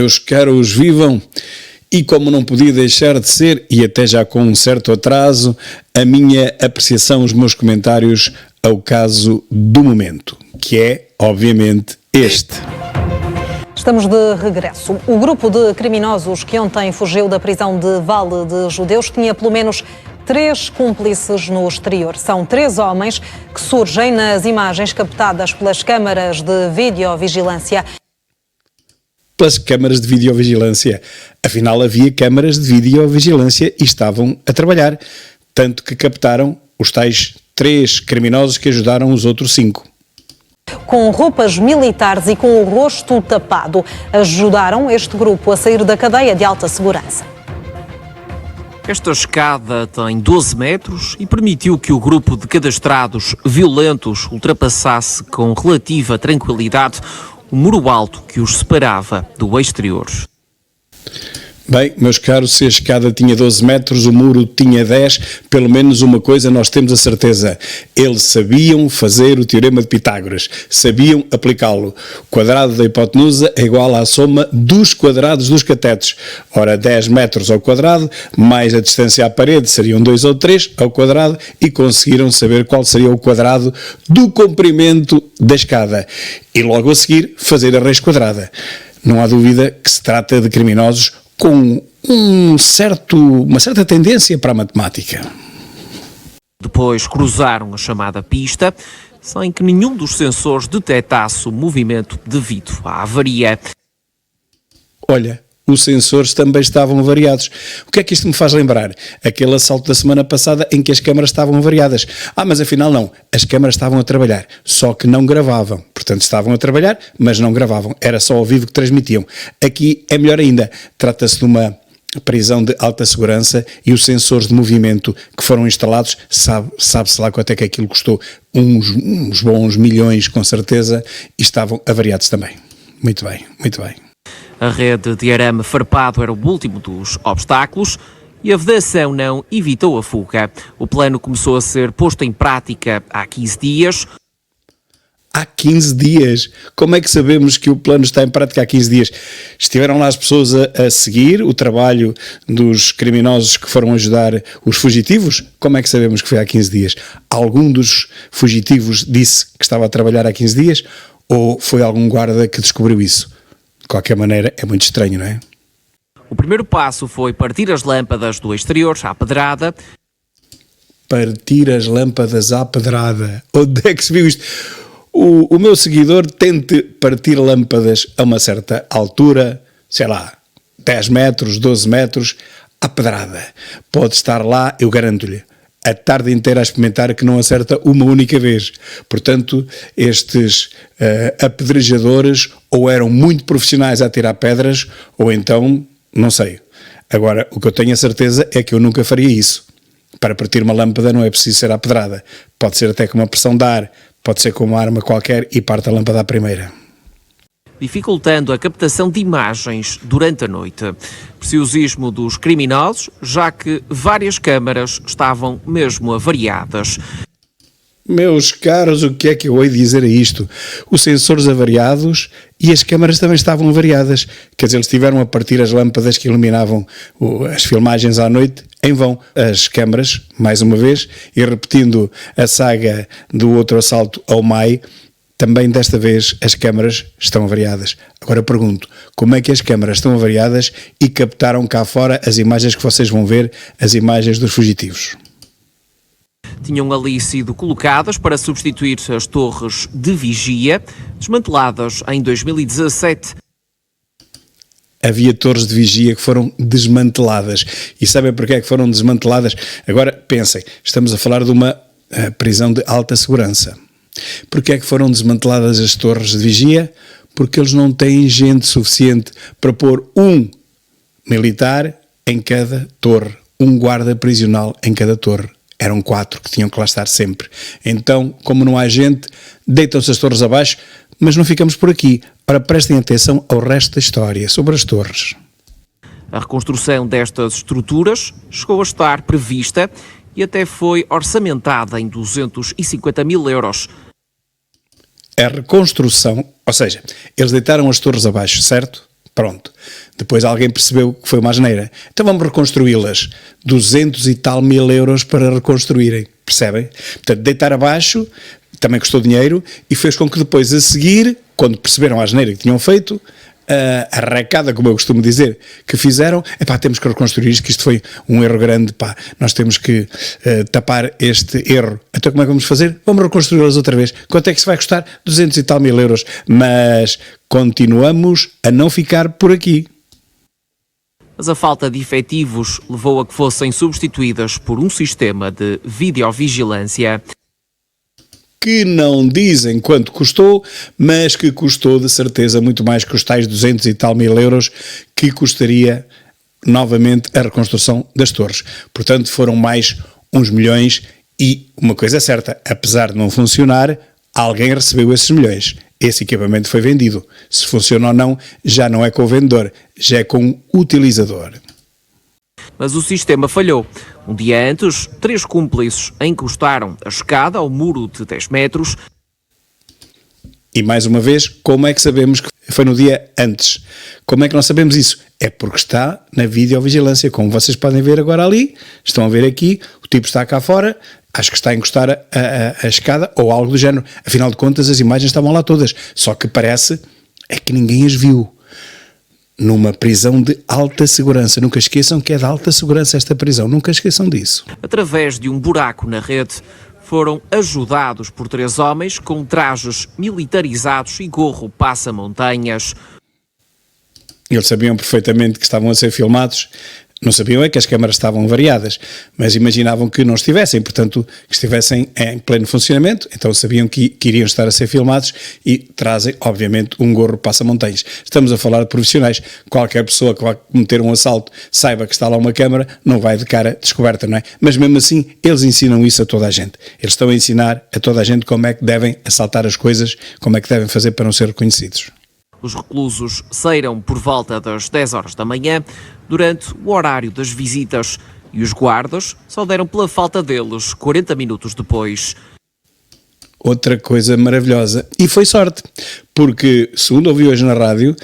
meus caros, vivam! E como não podia deixar de ser, e até já com um certo atraso, a minha apreciação, os meus comentários ao caso do momento, que é, obviamente, este. Estamos de regresso. O grupo de criminosos que ontem fugiu da prisão de Vale de Judeus tinha pelo menos 3 cúmplices no exterior. São 3 homens que surgem nas imagens captadas pelas câmaras de videovigilância. Pelas câmaras de videovigilância. Afinal, havia câmaras de videovigilância e estavam a trabalhar. Tanto que captaram os tais 3 criminosos que ajudaram os outros 5. Com roupas militares e com o rosto tapado, ajudaram este grupo a sair da cadeia de alta segurança. Esta escada tem 12 metros e permitiu que o grupo de cadastrados violentos ultrapassasse com relativa tranquilidade o muro alto que os separava do exterior. Bem, meus caros, se a escada tinha 12 metros, o muro tinha 10, pelo menos uma coisa nós temos a certeza. Eles sabiam fazer o teorema de Pitágoras, sabiam aplicá-lo. O quadrado da hipotenusa é igual à soma dos quadrados dos catetos. Ora, 10 metros ao quadrado, mais a distância à parede, seriam 2 ou 3 ao quadrado, e conseguiram saber qual seria o quadrado do comprimento da escada. E logo a seguir, fazer a raiz quadrada. Não há dúvida que se trata de criminosos com uma certa tendência para a matemática. Depois cruzaram a chamada pista, sem que nenhum dos sensores detectasse o movimento devido à avaria. Olha, os sensores também estavam avariados. O que é que isto me faz lembrar? Aquele assalto da semana passada em que as câmaras estavam avariadas. Mas afinal não, as câmaras estavam a trabalhar, só que não gravavam. Portanto, estavam a trabalhar, mas não gravavam. Era só ao vivo que transmitiam. Aqui é melhor ainda. Trata-se de uma prisão de alta segurança e os sensores de movimento que foram instalados, sabe-se lá quanto é que aquilo custou. Uns bons milhões, com certeza, e estavam avariados também. Muito bem, muito bem. A rede de arame farpado era o último dos obstáculos e a vedação não evitou a fuga. O plano começou a ser posto em prática há 15 dias. Há 15 dias? Como é que sabemos que o plano está em prática há 15 dias? Estiveram lá as pessoas a seguir o trabalho dos criminosos que foram ajudar os fugitivos? Como é que sabemos que foi há 15 dias? Algum dos fugitivos disse que estava a trabalhar há 15 dias? Ou foi algum guarda que descobriu isso? De qualquer maneira, é muito estranho, não é? O primeiro passo foi partir as lâmpadas do exterior à pedrada. Partir as lâmpadas à pedrada. Onde é que se viu isto? O meu seguidor tente partir lâmpadas a uma certa altura, sei lá, 10 metros, 12 metros, à pedrada. Pode estar lá, eu garanto-lhe, a tarde inteira a experimentar que não acerta uma única vez. Portanto, estes apedrejadores ou eram muito profissionais a tirar pedras, ou então, não sei. Agora, o que eu tenho a certeza é que eu nunca faria isso. Para partir uma lâmpada não é preciso ser à pedrada. Pode ser até com uma pressão de ar, pode ser com uma arma qualquer e parte a lâmpada à primeira. Dificultando a captação de imagens durante a noite. Preciosismo dos criminosos, já que várias câmaras estavam mesmo avariadas. Meus caros, o que é que eu hei de dizer a isto? Os sensores avariados e as câmaras também estavam avariadas. Quer dizer, eles tiveram a partir as lâmpadas que iluminavam as filmagens à noite em vão. As câmaras, mais uma vez, e repetindo a saga do outro assalto ao MAI, também desta vez as câmaras estão avariadas. Agora pergunto, como é que as câmaras estão avariadas e captaram cá fora as imagens que vocês vão ver, as imagens dos fugitivos? Tinham ali sido colocadas para substituir as torres de vigia, desmanteladas em 2017. Havia torres de vigia que foram desmanteladas. E sabem porquê é que foram desmanteladas? Agora pensem, estamos a falar de uma prisão de alta segurança. Porquê é que foram desmanteladas as torres de vigia? Porque eles não têm gente suficiente para pôr um militar em cada torre, um guarda prisional em cada torre. Eram 4 que tinham que lá estar sempre. Então, como não há gente, deitam-se as torres abaixo, mas não ficamos por aqui. Ora, prestem atenção ao resto da história sobre as torres. A reconstrução destas estruturas chegou a estar prevista e até foi orçamentada em 250 mil euros. A reconstrução, ou seja, eles deitaram as torres abaixo, certo? Pronto. Depois alguém percebeu que foi uma asneira. Então vamos reconstruí-las. 200 e tal mil euros para reconstruírem. Percebem? Portanto, deitar abaixo também custou dinheiro e fez com que depois, a seguir, quando perceberam a asneira que tinham feito, a recada, como eu costumo dizer, que fizeram, temos que reconstruir isto, que isto foi um erro grande, nós temos que tapar este erro. Então como é que vamos fazer? Vamos reconstruí-las outra vez. Quanto é que isso vai custar? 200 e tal mil euros. Mas continuamos a não ficar por aqui. Mas a falta de efetivos levou a que fossem substituídas por um sistema de videovigilância. Que não dizem quanto custou, mas que custou de certeza muito mais que os tais 200 e tal mil euros que custaria novamente a reconstrução das torres. Portanto, foram mais uns milhões e uma coisa é certa, apesar de não funcionar, alguém recebeu esses milhões. Esse equipamento foi vendido. Se funciona ou não, já não é com o vendedor, já é com o utilizador. Mas o sistema falhou. Um dia antes, 3 cúmplices encostaram a escada ao muro de 10 metros. E mais uma vez, como é que sabemos que foi no dia antes? Como é que nós sabemos isso? É porque está na videovigilância, como vocês podem ver agora ali, estão a ver aqui, o tipo está cá fora, acho que está a encostar a escada ou algo do género. Afinal de contas, as imagens estavam lá todas, só que parece é que ninguém as viu. Numa prisão de alta segurança. Nunca esqueçam que é de alta segurança esta prisão. Nunca esqueçam disso. Através de um buraco na rede, foram ajudados por 3 homens com trajes militarizados e gorro passa-montanhas. Eles sabiam perfeitamente que estavam a ser filmados. Não sabiam é que as câmaras estavam variadas, mas imaginavam que não estivessem, portanto, que estivessem em pleno funcionamento, então sabiam que iriam estar a ser filmados e trazem, obviamente, um gorro passa-montanhas. Estamos a falar de profissionais. Qualquer pessoa que vá cometer um assalto saiba que está lá uma câmara, não vai de cara descoberta, não é? Mas mesmo assim, eles ensinam isso a toda a gente. Eles estão a ensinar a toda a gente como é que devem assaltar as coisas, como é que devem fazer para não ser reconhecidos. Os reclusos saíram por volta das 10 horas da manhã, durante o horário das visitas, e os guardas só deram pela falta deles 40 minutos depois. Outra coisa maravilhosa, e foi sorte, porque, segundo ouvi hoje na rádio,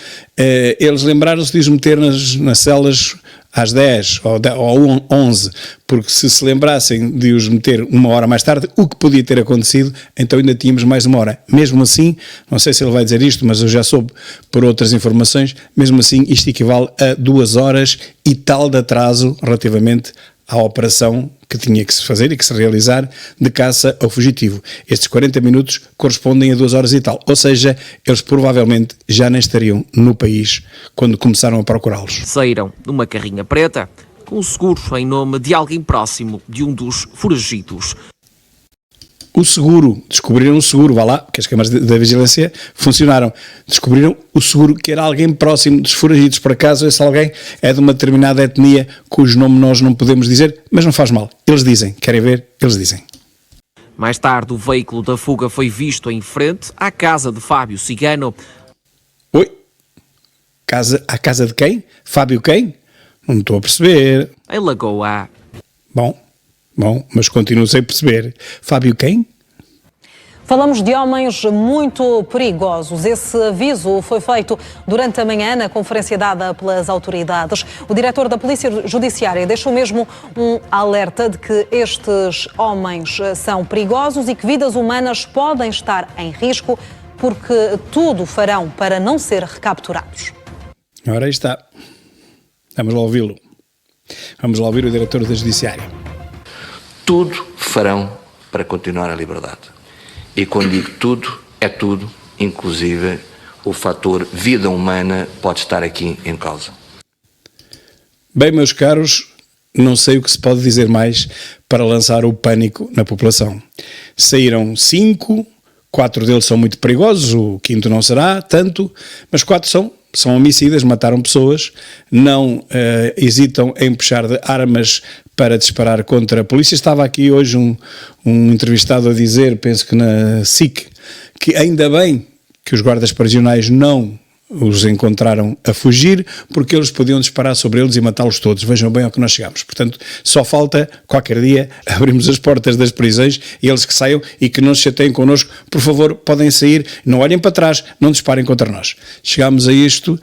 eles lembraram-se de os meter nas celas às 10 ou 11, porque se lembrassem de os meter uma hora mais tarde, o que podia ter acontecido, então ainda tínhamos mais uma hora. Mesmo assim, não sei se ele vai dizer isto, mas eu já soube por outras informações, mesmo assim isto equivale a 2 horas e tal de atraso relativamente à operação que tinha que se fazer e que se realizar de caça ao fugitivo. Estes 40 minutos correspondem a 2 horas e tal, ou seja, eles provavelmente já nem estariam no país quando começaram a procurá-los. Saíram numa carrinha preta, com um seguro em nome de alguém próximo de um dos foragidos. O seguro, descobriram o seguro, vá lá, que as câmaras da vigilância funcionaram, descobriram o seguro que era alguém próximo dos foragidos. Por acaso esse alguém é de uma determinada etnia cujo nome nós não podemos dizer, mas não faz mal, eles dizem, querem ver, eles dizem. Mais tarde o veículo da fuga foi visto em frente à casa de Fábio Cigano. Oi? A casa de quem? Fábio quem? Não estou a perceber. Em Lagoa. Bom, mas continuo sem perceber. Fábio quem? Falamos de homens muito perigosos. Esse aviso foi feito durante a manhã na conferência dada pelas autoridades. O diretor da Polícia Judiciária deixou mesmo um alerta de que estes homens são perigosos e que vidas humanas podem estar em risco porque tudo farão para não ser recapturados. Ora, aí está. Vamos lá ouvi-lo. Vamos lá ouvir o diretor da Judiciária. Tudo farão para continuar a liberdade. E quando digo tudo, é tudo, inclusive o fator vida humana pode estar aqui em causa. Bem, meus caros, não sei o que se pode dizer mais para lançar o pânico na população. Saíram 5, 4 deles são muito perigosos, o 5º não será tanto, mas 4 são homicidas, mataram pessoas, não hesitam em puxar de armas para disparar contra a polícia. Estava aqui hoje um entrevistado a dizer, penso que na SIC, que ainda bem que os guardas prisionais não os encontraram a fugir, porque eles podiam disparar sobre eles e matá-los todos. Vejam bem ao que nós chegamos. Portanto, só falta, qualquer dia, abrirmos as portas das prisões e eles que saiam e que não se chateiem connosco. Por favor, podem sair, não olhem para trás, não disparem contra nós. Chegámos a isto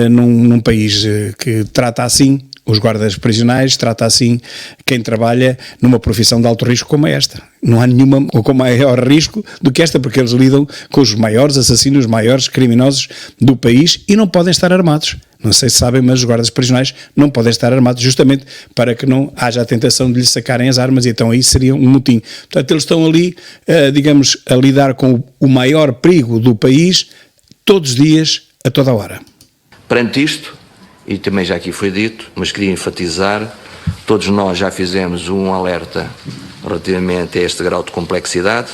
num país que trata assim os guardas prisionais, trata assim quem trabalha numa profissão de alto risco como esta. Não há nenhuma com maior risco do que esta, porque eles lidam com os maiores assassinos, os maiores criminosos do país e não podem estar armados. Não sei se sabem, mas os guardas prisionais não podem estar armados justamente para que não haja a tentação de lhes sacarem as armas, e então aí seria um motim. Portanto, eles estão ali, digamos, a lidar com o maior perigo do país todos os dias, a toda a hora. Perante isto, e também já aqui foi dito, mas queria enfatizar, todos nós já fizemos um alerta relativamente a este grau de complexidade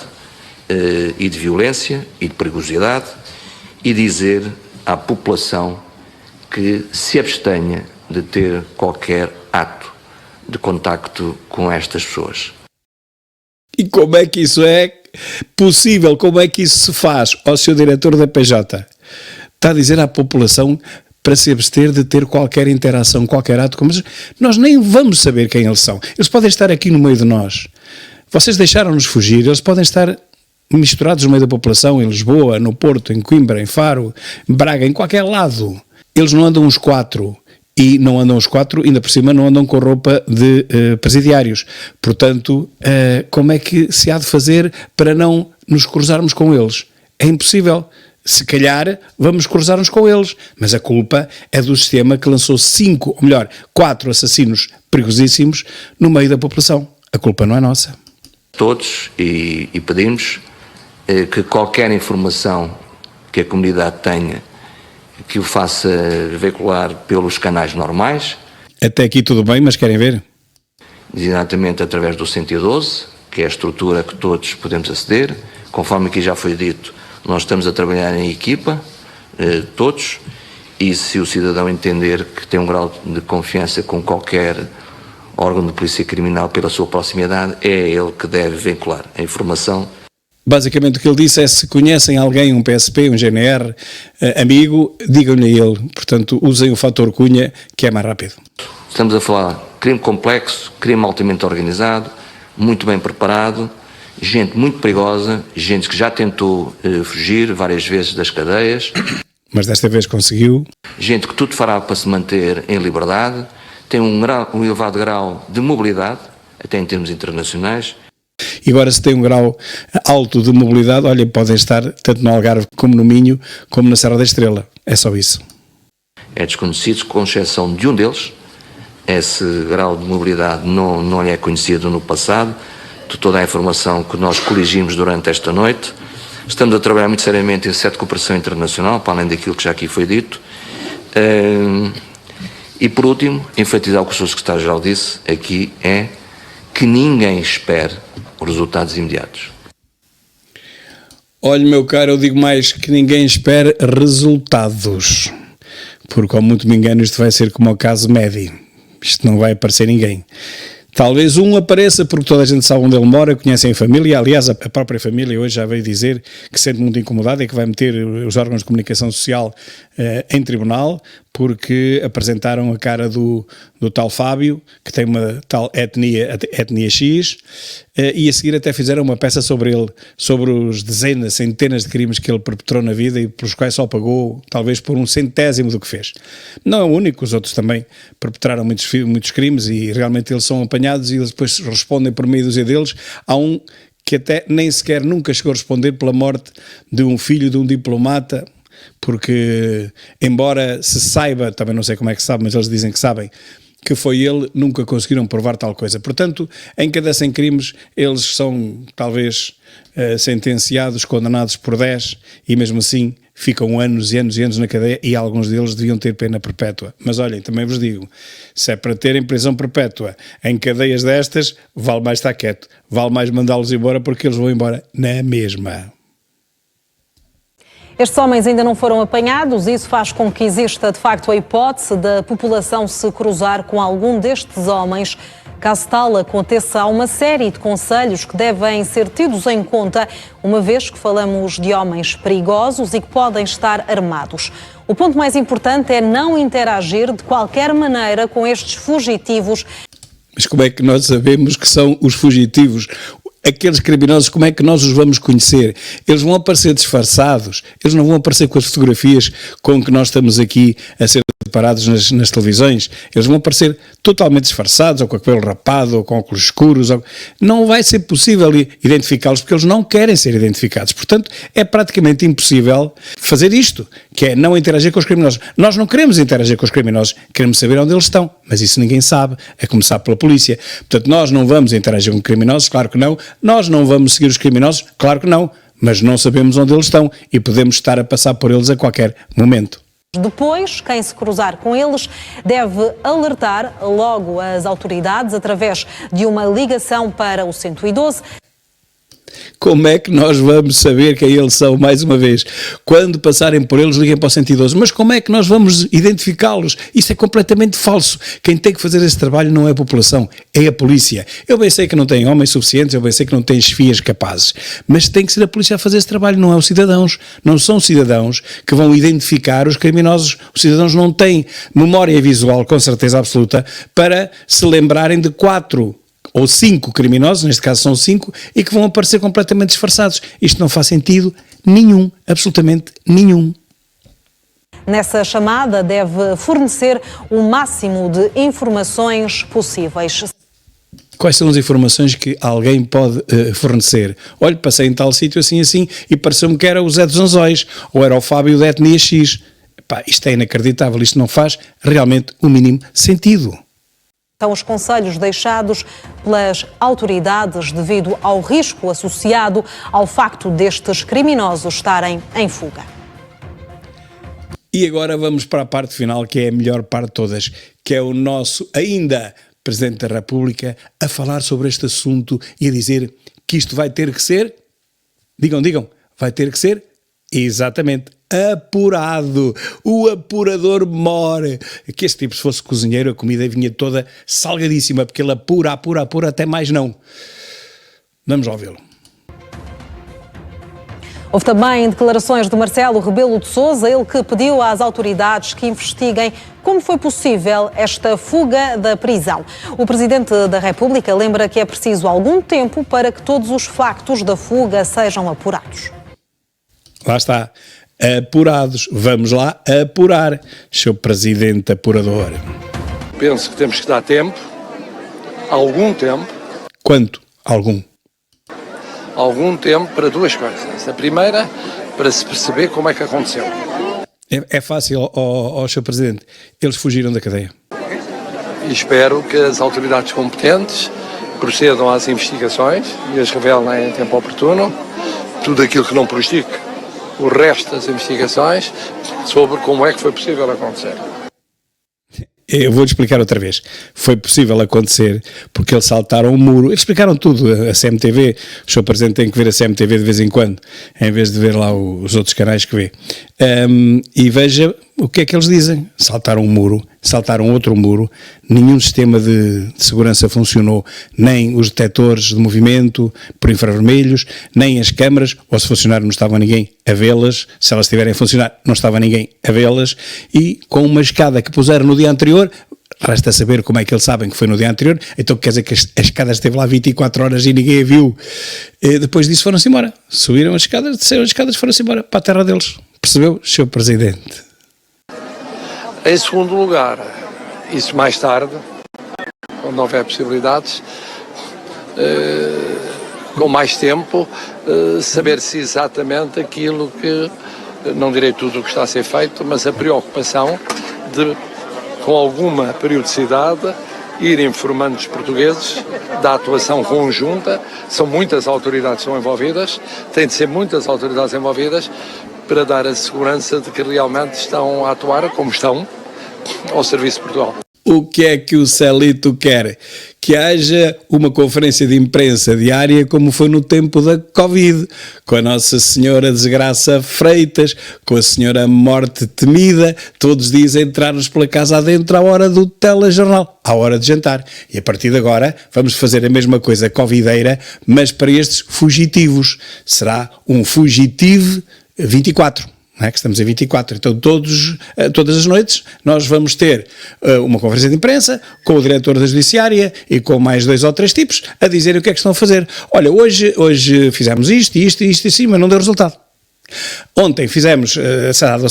e de violência e de perigosidade, e dizer à população que se abstenha de ter qualquer ato de contacto com estas pessoas. E como é que isso é possível? Como é que isso se faz? Ó, Sr. Diretor da PJ, está a dizer à população para se abster de ter qualquer interação, qualquer ato, mas nós nem vamos saber quem eles são. Eles podem estar aqui no meio de nós. Vocês deixaram-nos fugir, eles podem estar misturados no meio da população, em Lisboa, no Porto, em Coimbra, em Faro, em Braga, em qualquer lado. Eles não andam os quatro, e não andam os quatro, ainda por cima não andam com roupa de presidiários. Portanto, como é que se há de fazer para não nos cruzarmos com eles? É impossível. Se calhar vamos cruzar-nos com eles, mas a culpa é do sistema que lançou 4 assassinos perigosíssimos no meio da população. A culpa não é nossa. Todos, e pedimos que qualquer informação que a comunidade tenha, que o faça veicular pelos canais normais. Até aqui tudo bem, mas querem ver? Exatamente através do 112, que é a estrutura que todos podemos aceder. Conforme aqui já foi dito, nós estamos a trabalhar em equipa, todos, e se o cidadão entender que tem um grau de confiança com qualquer órgão de polícia criminal pela sua proximidade, é ele que deve vincular a informação. Basicamente o que ele disse é: se conhecem alguém, um PSP, um GNR, amigo, digam-lhe a ele. Portanto, usem o fator Cunha, que é mais rápido. Estamos a falar de crime complexo, crime altamente organizado, muito bem preparado, gente muito perigosa, gente que já tentou fugir várias vezes das cadeias. Mas desta vez conseguiu. Gente que tudo fará para se manter em liberdade, tem um elevado grau de mobilidade, até em termos internacionais. E agora, se tem um grau alto de mobilidade, olha, podem estar tanto no Algarve como no Minho, como na Serra da Estrela. É só isso. É desconhecido, com exceção de um deles. Esse grau de mobilidade não lhe é conhecido no passado. De toda a informação que nós coligimos durante esta noite. Estamos a trabalhar muito seriamente em sede de cooperação internacional, para além daquilo que já aqui foi dito. E por último, enfatizar o que o Sr. Secretário-Geral disse aqui, é que ninguém espere os resultados imediatos. Olha, meu caro, eu digo mais, que ninguém espere resultados. Porque, ao muito me engano, isto vai ser como o caso Medi. Isto não vai aparecer ninguém. Talvez um apareça porque toda a gente sabe onde ele mora, conhecem a família. Aliás, a própria família hoje já veio dizer que se sente muito incomodada e que vai meter os órgãos de comunicação social em tribunal, porque apresentaram a cara do tal Fábio, que tem uma tal etnia X, e a seguir até fizeram uma peça sobre ele, sobre os dezenas, centenas de crimes que ele perpetrou na vida e pelos quais só pagou talvez por 1/100º do que fez. Não é o único, os outros também perpetraram muitos crimes e realmente eles são apanhados e eles depois respondem por meio dúzia deles. Há um que até nem sequer nunca chegou a responder pela morte de um filho de um diplomata, porque, embora se saiba, também não sei como é que se sabe, mas eles dizem que sabem, que foi ele, nunca conseguiram provar tal coisa. Portanto, em cada 100 crimes, eles são, talvez, sentenciados, condenados por 10, e mesmo assim ficam anos e anos e anos na cadeia, e alguns deles deviam ter pena perpétua. Mas olhem, também vos digo, se é para terem prisão perpétua em cadeias destas, vale mais estar quieto, vale mais mandá-los embora, porque eles vão embora na mesma. Estes homens ainda não foram apanhados e isso faz com que exista, de facto, a hipótese da população se cruzar com algum destes homens. Caso tal aconteça, há uma série de conselhos que devem ser tidos em conta, uma vez que falamos de homens perigosos e que podem estar armados. O ponto mais importante é não interagir de qualquer maneira com estes fugitivos. Mas como é que nós sabemos que são os fugitivos? Aqueles criminosos, como é que nós os vamos conhecer? Eles vão aparecer disfarçados, eles não vão aparecer com as fotografias com que nós estamos aqui a ser parados nas televisões, eles vão aparecer totalmente disfarçados, ou com o cabelo rapado, ou com óculos escuros, não vai ser possível identificá-los, porque eles não querem ser identificados. Portanto, é praticamente impossível fazer isto, que é não interagir com os criminosos. Nós não queremos interagir com os criminosos, queremos saber onde eles estão, mas isso ninguém sabe, a começar pela polícia. Portanto, nós não vamos interagir com criminosos, claro que não, nós não vamos seguir os criminosos, claro que não, mas não sabemos onde eles estão e podemos estar a passar por eles a qualquer momento. Depois, quem se cruzar com eles deve alertar logo as autoridades através de uma ligação para o 112. Como é que nós vamos saber quem eles são, mais uma vez? Quando passarem por eles, liguem para o 112. Mas como é que nós vamos identificá-los? Isso é completamente falso. Quem tem que fazer esse trabalho não é a população, é a polícia. Eu bem sei que não tem homens suficientes, eu bem sei que não tem chefias capazes, mas tem que ser a polícia a fazer esse trabalho, não é os cidadãos. Não são cidadãos que vão identificar os criminosos. Os cidadãos não têm memória visual, com certeza absoluta, para se lembrarem de 4 ou 5 criminosos, neste caso são 5, e que vão aparecer completamente disfarçados. Isto não faz sentido nenhum, absolutamente nenhum. Nessa chamada deve fornecer o máximo de informações possíveis. Quais são as informações que alguém pode fornecer? Olha, passei em tal sítio assim e pareceu-me que era o Zé dos Anzóis, ou era o Fábio da etnia X. Epá, isto é inacreditável, isto não faz realmente o mínimo sentido. São os conselhos deixados pelas autoridades devido ao risco associado ao facto destes criminosos estarem em fuga. E agora vamos para a parte final, que é a melhor parte de todas, que é o nosso ainda Presidente da República a falar sobre este assunto e a dizer que isto vai ter que ser, digam, vai ter que ser, exatamente, apurado. O apurador more. Que este tipo, se fosse cozinheiro, a comida vinha toda salgadíssima, porque ele apura, até mais não. Vamos lá ouvi-lo. Houve também declarações de Marcelo Rebelo de Sousa, ele que pediu às autoridades que investiguem como foi possível esta fuga da prisão. O Presidente da República lembra que é preciso algum tempo para que todos os factos da fuga sejam apurados. Lá está. Apurados. Vamos lá apurar, Sr. Presidente apurador. Penso que temos que dar tempo, algum tempo. Quanto? Algum? Algum tempo para duas coisas. A primeira, para se perceber como é que aconteceu. É fácil, Sr. Presidente. Eles fugiram da cadeia. E espero que as autoridades competentes procedam às investigações e as revelem em tempo oportuno. Tudo aquilo que não prejudique o resto das investigações sobre como é que foi possível acontecer. Eu vou-lhe explicar outra vez. Foi possível acontecer porque eles saltaram o muro. Eles explicaram tudo, a CMTV. O Sr. Presidente tem que ver a CMTV de vez em quando, em vez de ver lá os outros canais que vê. E veja o que é que eles dizem. Saltaram um muro, saltaram outro muro, nenhum sistema de segurança funcionou, nem os detectores de movimento por infravermelhos, nem as câmaras, ou se funcionaram não estava ninguém a vê-las, se elas estiverem a funcionar não estava ninguém a vê-las, e com uma escada que puseram no dia anterior, resta saber como é que eles sabem que foi no dia anterior, então quer dizer que a escada esteve lá 24 horas e ninguém a viu. E depois disso foram-se embora, subiram as escadas, desceram as escadas, foram-se embora para a terra deles. Percebeu, Sr. Presidente? Em segundo lugar, isso mais tarde, quando houver possibilidades, com mais tempo, saber-se exatamente aquilo que, não direi tudo o que está a ser feito, mas a preocupação de, com alguma periodicidade, ir informando os portugueses da atuação conjunta. São muitas autoridades que são envolvidas, tem de ser muitas autoridades envolvidas para dar a segurança de que realmente estão a atuar como estão ao serviço de Portugal. O que é que o Celito quer? Que haja uma conferência de imprensa diária como foi no tempo da Covid, com a Nossa Senhora Desgraça Freitas, com a Senhora Morte Temida, todos os dias entrar-nos pela casa adentro à hora do telejornal, à hora de jantar. E a partir de agora vamos fazer a mesma coisa covideira, mas para estes fugitivos. Será um fugitivo 24. Não é? Que estamos em 24, então todas as noites nós vamos ter uma conferência de imprensa com o diretor da Judiciária e com mais 2 ou 3 tipos a dizerem o que é que estão a fazer. Olha, hoje fizemos isto e assim, mas não deu resultado. Ontem fizemos assado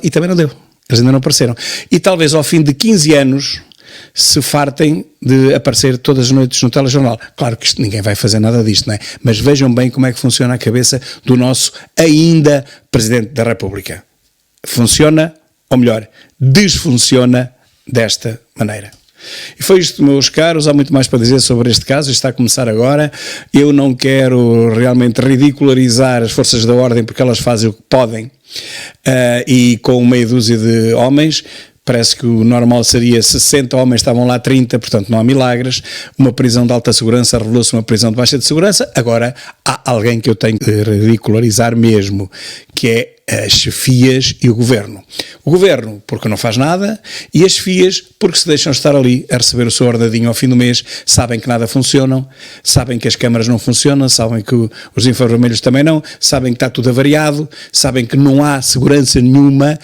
e também não deu. Eles ainda não apareceram. E talvez ao fim de 15 anos se fartem de aparecer todas as noites no telejornal. Claro que ninguém vai fazer nada disto, não é? Mas vejam bem como é que funciona a cabeça do nosso ainda Presidente da República. Funciona, ou melhor, desfunciona desta maneira. E foi isto, meus caros. Há muito mais para dizer sobre este caso. Está a começar agora. Eu não quero realmente ridicularizar as forças da ordem porque elas fazem o que podem e com meia dúzia de homens. Parece que o normal seria 60 homens, estavam lá 30, portanto não há milagres. Uma prisão de alta segurança revelou-se uma prisão de baixa de segurança. Agora há alguém que eu tenho que ridicularizar mesmo, que é as chefias e o governo. O governo porque não faz nada e as chefias porque se deixam estar ali a receber o seu ordenadinho ao fim do mês, sabem que nada funcionam, sabem que as câmaras não funcionam, sabem que os infravermelhos também não, sabem que está tudo avariado, sabem que não há segurança nenhuma,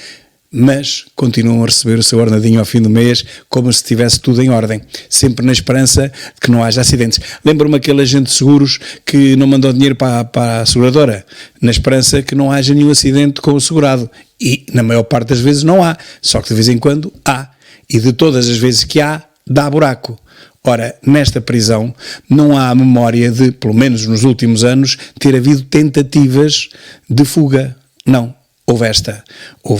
mas continuam a receber o seu ordenadinho ao fim do mês como se estivesse tudo em ordem, sempre na esperança de que não haja acidentes. Lembro-me aquele agente de seguros que não mandou dinheiro para a seguradora, na esperança que não haja nenhum acidente com o segurado, e na maior parte das vezes não há, só que de vez em quando há, e de todas as vezes que há, dá buraco. Ora, nesta prisão não há memória de, pelo menos nos últimos anos, ter havido tentativas de fuga, não. Houve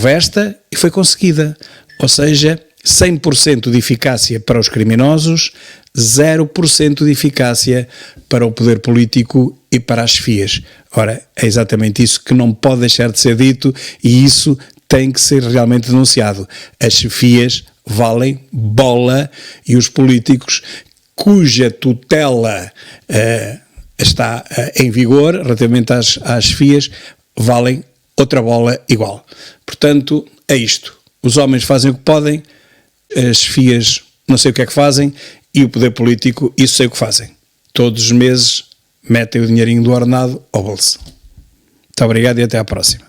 esta e foi conseguida, ou seja, 100% de eficácia para os criminosos, 0% de eficácia para o poder político e para as chefias. Ora, é exatamente isso que não pode deixar de ser dito e isso tem que ser realmente denunciado. As chefias valem bola e os políticos cuja tutela está em vigor relativamente às chefias valem outra bola igual. Portanto, é isto. Os homens fazem o que podem, as chefias não sei o que é que fazem e o poder político, isso sei o que fazem. Todos os meses metem o dinheirinho do ordenado ao bolso. Muito obrigado e até à próxima.